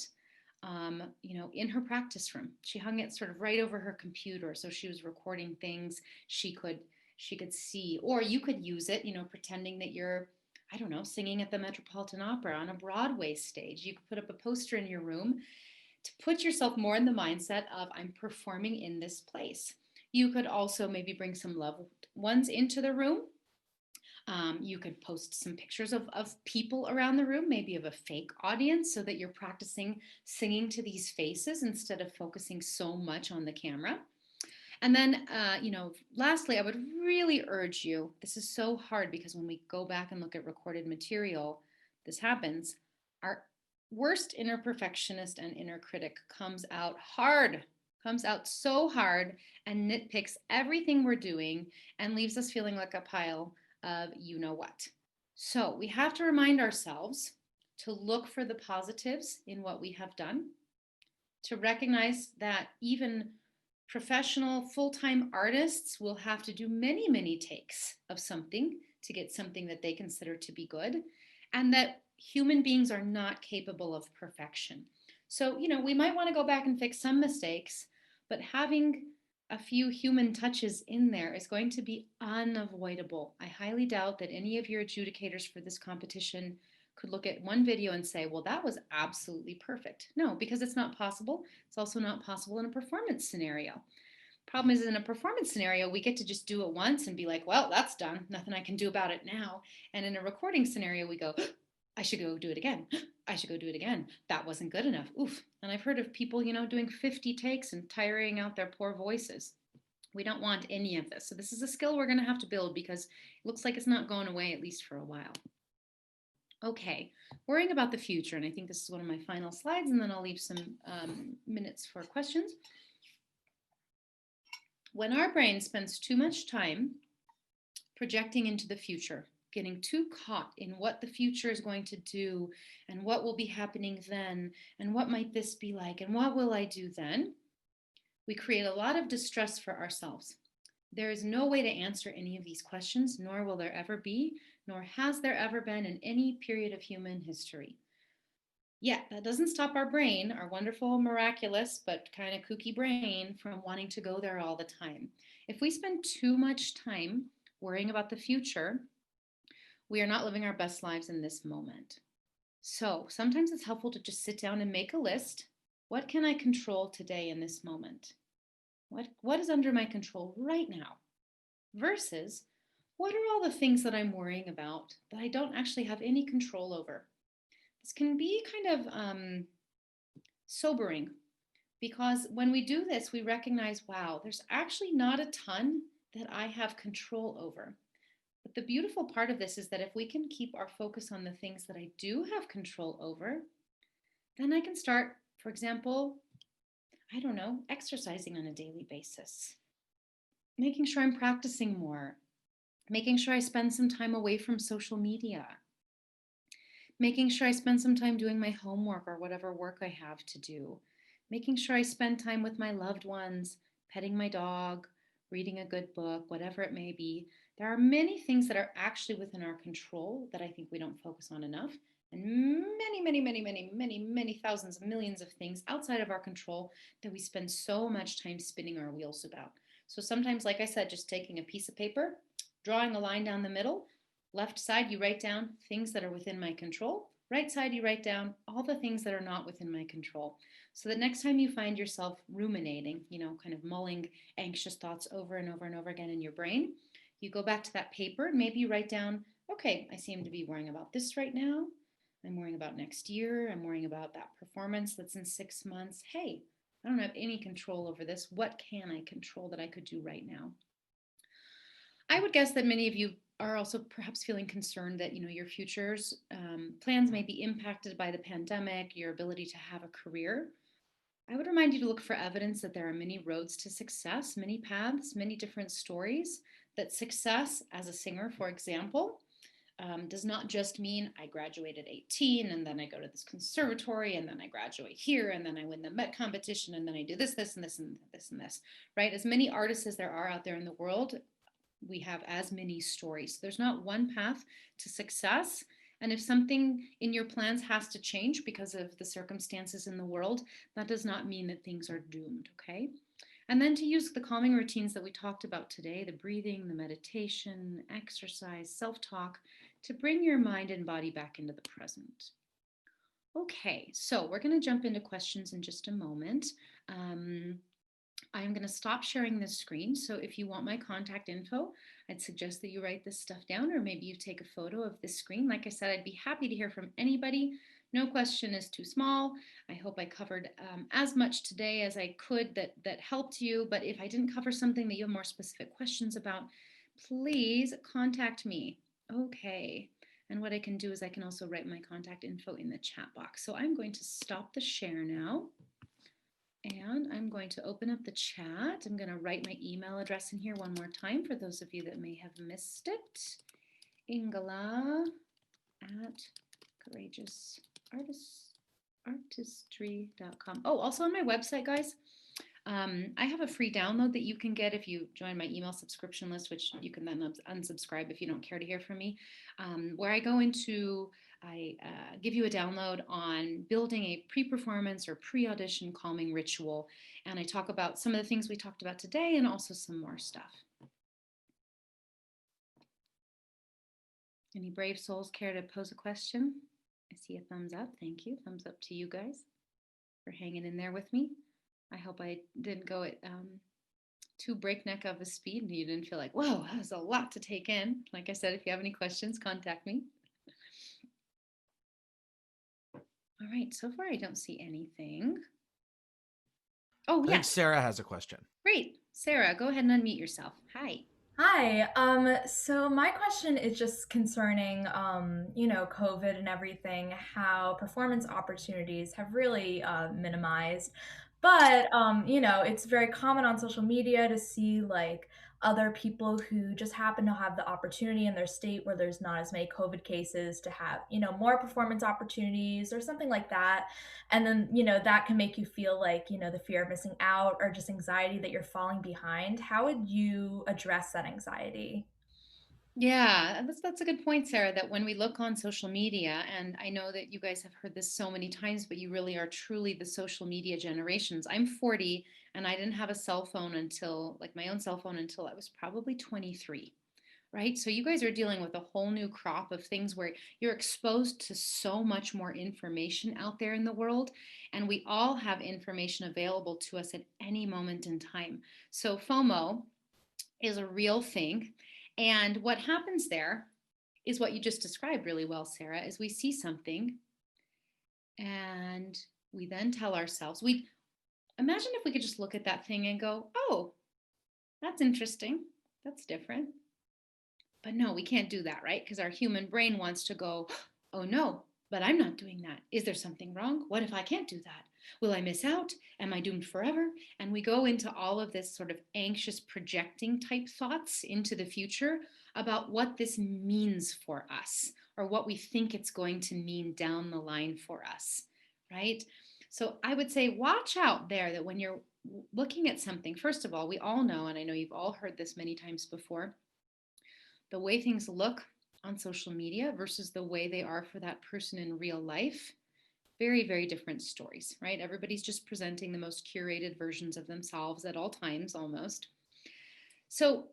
in her practice room. She hung it sort of right over her computer. So she was recording things she could see, or you could use it, pretending that you're, I don't know, singing at the Metropolitan Opera on a Broadway stage. You could put up a poster in your room to put yourself more in the mindset of, I'm performing in this place. You could also maybe bring some loved ones into the room. You could post some pictures of people around the room, maybe of a fake audience, so that you're practicing singing to these faces instead of focusing so much on the camera. And then, lastly, I would really urge you, this is so hard because when we go back and look at recorded material, this happens. Our worst inner perfectionist and inner critic comes out hard, comes out so hard and nitpicks everything we're doing and leaves us feeling like a pile of you know what. So we have to remind ourselves to look for the positives in what we have done, to recognize that even professional full-time artists will have to do many, many takes of something to get something that they consider to be good, and that human beings are not capable of perfection. So, we might want to go back and fix some mistakes, but having a few human touches in there is going to be unavoidable. I highly doubt that any of your adjudicators for this competition could look at one video and say, well, that was absolutely perfect. No, because it's not possible. It's also not possible in a performance scenario. Problem is, in a performance scenario, we get to just do it once and be like, well, that's done. Nothing I can do about it now. And in a recording scenario, we go, I should go do it again. I should go do it again. That wasn't good enough. Oof. And I've heard of people, doing 50 takes and tiring out their poor voices. We don't want any of this. So this is a skill we're going to have to build because it looks like it's not going away, at least for a while. Okay, worrying about the future, and I think this is one of my final slides, and then I'll leave some minutes for questions. When our brain spends too much time projecting into the future, getting too caught in what the future is going to do and what will be happening then, and what might this be like, and what will I do then, we create a lot of distress for ourselves. There is no way to answer any of these questions, nor will there ever be, nor has there ever been in any period of human history. Yet, that doesn't stop our brain, our wonderful, miraculous, but kind of kooky brain, from wanting to go there all the time. If we spend too much time worrying about the future, we are not living our best lives in this moment. So sometimes it's helpful to just sit down and make a list. What can I control today in this moment? What is under my control right now? Versus, what are all the things that I'm worrying about that I don't actually have any control over? This can be kind of sobering, because when we do this, we recognize, wow, there's actually not a ton that I have control over. But the beautiful part of this is that if we can keep our focus on the things that I do have control over, then I can start, for example, exercising on a daily basis, making sure I'm practicing more, making sure I spend some time away from social media, making sure I spend some time doing my homework or whatever work I have to do, making sure I spend time with my loved ones, petting my dog, reading a good book, whatever it may be. There are many things that are actually within our control that I think we don't focus on enough, and many thousands of millions of things outside of our control that we spend so much time spinning our wheels about. So sometimes, like I said, just taking a piece of paper, drawing a line down the middle, left side, you write down things that are within my control. Right side, you write down all the things that are not within my control. So the next time you find yourself ruminating, kind of mulling anxious thoughts over and over and over again in your brain, you go back to that paper and maybe you write down, okay, I seem to be worrying about this right now. I'm worrying about next year. I'm worrying about that performance that's in 6 months. Hey, I don't have any control over this. What can I control that I could do right now? I would guess that many of you are also perhaps feeling concerned that your future's plans may be impacted by the pandemic, your ability to have a career. I would remind you to look for evidence that there are many roads to success, many paths, many different stories. That success as a singer, for example, does not just mean I graduated 18 and then I go to this conservatory and then I graduate here and then I win the Met competition and then I do this, this, and this, and this, and this, right? As many artists as there are out there in the world, we have as many stories. There's not one path to success. And if something in your plans has to change because of the circumstances in the world, that does not mean that things are doomed, okay? And then to use the calming routines that we talked about today, the breathing, the meditation, exercise, self-talk, to bring your mind and body back into the present. Okay, so we're going to jump into questions in just a moment. I'm going to stop sharing this screen. So if you want my contact info, I'd suggest that you write this stuff down, or maybe you take a photo of this screen. Like I said, I'd be happy to hear from anybody. No question is too small. I hope I covered as much today as I could that helped you. But if I didn't cover something that you have more specific questions about, please contact me. Okay. And what I can do is I can also write my contact info in the chat box. So I'm going to stop the share now. And I'm going to open up the chat. I'm going to write my email address in here one more time for those of you that may have missed it. Ingela at courageousartistry.com. Oh, also on my website, guys, I have a free download that you can get if you join my email subscription list, which you can then unsubscribe if you don't care to hear from me, where I give you a download on building a pre-performance or pre-audition calming ritual. And I talk about some of the things we talked about today and also some more stuff. Any brave souls care to pose a question? I see a thumbs up. Thank you. Thumbs up to you guys for hanging in there with me. I hope I didn't go at too breakneck of a speed and you didn't feel like, whoa, that was a lot to take in. Like I said, if you have any questions, contact me. All right, so far I don't see anything. Oh, yes. Sarah has a question. Great. Sarah, go ahead and unmute yourself. Hi. Hi. So my question is just concerning, COVID and everything, how performance opportunities have really minimized. But, it's very common on social media to see like other people who just happen to have the opportunity in their state where there's not as many COVID cases to have, more performance opportunities or something like that. And then, that can make you feel like, the fear of missing out or just anxiety that you're falling behind. How would you address that anxiety? Yeah, that's a good point, Sarah, that when we look on social media, and I know that you guys have heard this so many times, but you really are truly the social media generations. I'm 40 and I didn't have a cell phone until, like my own cell phone, until I was probably 23, right? So you guys are dealing with a whole new crop of things where you're exposed to so much more information out there in the world, and we all have information available to us at any moment in time. So FOMO is a real thing. And what happens there is what you just described really well, Sarah, is we see something and we then tell ourselves, we imagine if we could just look at that thing and go, oh, that's interesting. That's different. But no, we can't do that, right? Because our human brain wants to go, oh no, but I'm not doing that. Is there something wrong? What if I can't do that? Will I miss out? Am I doomed forever? And we go into all of this sort of anxious projecting type thoughts into the future about what this means for us or what we think it's going to mean down the line for us, right? So I would say watch out there that when you're looking at something, first of all, we all know, and I know you've all heard this many times before, the way things look on social media versus the way they are for that person in real life, very, very different stories, right? Everybody's just presenting the most curated versions of themselves at all times, almost. So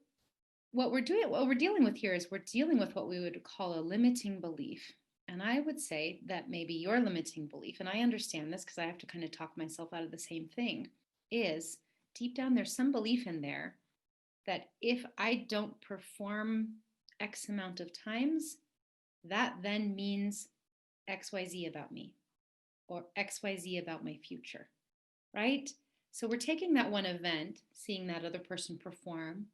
what we're dealing with here is we're dealing with what we would call a limiting belief. And I would say that maybe your limiting belief, and I understand this because I have to kind of talk myself out of the same thing, is deep down there's some belief in there that if I don't perform X amount of times, that then means XYZ about me or XYZ about my future, right? So we're taking that one event, seeing that other person perform,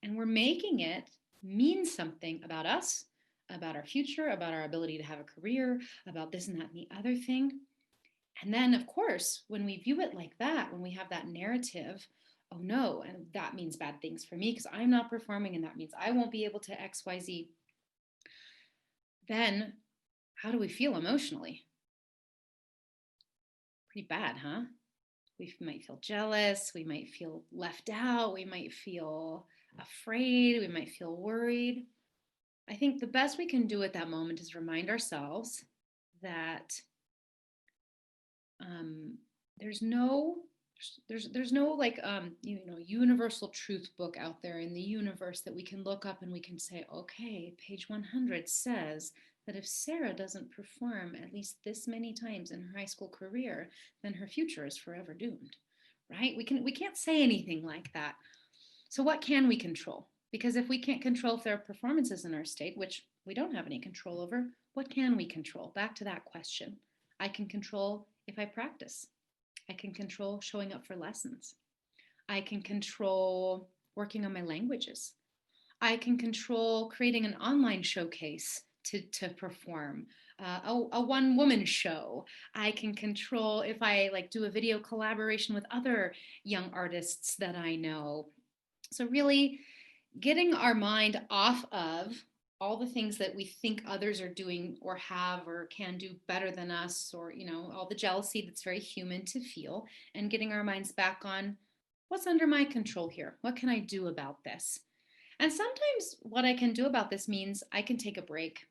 and we're making it mean something about us, about our future, about our ability to have a career, about this and that and the other thing. And then, of course, when we view it like that, when we have that narrative, oh no, and that means bad things for me because I'm not performing and that means I won't be able to XYZ, then how do we feel emotionally? Pretty bad, huh? We might feel jealous, we might feel left out, we might feel afraid, we might feel worried. I think the best we can do at that moment is remind ourselves that there's no like universal truth book out there in the universe that we can look up and we can say, okay, page 100 says that if Sarah doesn't perform at least this many times in her high school career, then her future is forever doomed, right? We can't say anything like that. So what can we control? Because if we can't control if their performance is in our state, which we don't have any control over, what can we control? Back to that question. I can control if I practice. I can control showing up for lessons. I can control working on my languages. I can control creating an online showcase to perform, a one woman show. I can control if I like do a video collaboration with other young artists that I know. So really getting our mind off of all the things that we think others are doing or have or can do better than us, or all the jealousy that's very human to feel, and getting our minds back on what's under my control here. What can I do about this? And sometimes what I can do about this means I can take a break.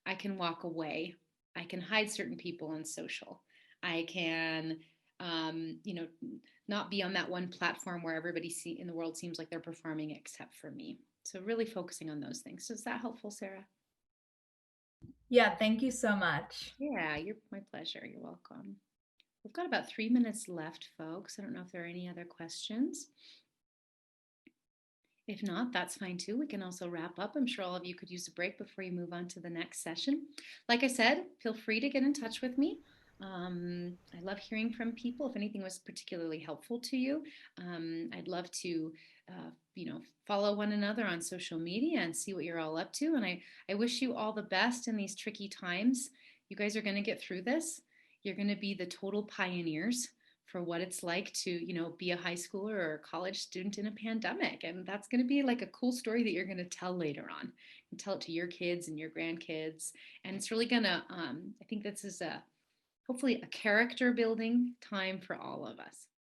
I can walk away. I can hide certain people on social. I can, not be on that one platform where everybody in the world seems like they're performing except for me. So really focusing on those things. So is that helpful, Sarah? Yeah, thank you so much. Yeah, my pleasure. You're welcome. We've got about 3 minutes left, folks. I don't know if there are any other questions. If not, that's fine too. We can also wrap up. I'm sure all of you could use a break before you move on to the next session. Like I said, feel free to get in touch with me. I love hearing from people. If anything was particularly helpful to you, I'd love to, follow one another on social media and see what you're all up to. And I wish you all the best in these tricky times. You guys are going to get through this. You're going to be the total pioneers for what it's like to, be a high schooler or a college student in a pandemic. And that's going to be like a cool story that you're going to tell later on, and tell it to your kids and your grandkids. And it's really going to, I think this is hopefully a character building time for all of us.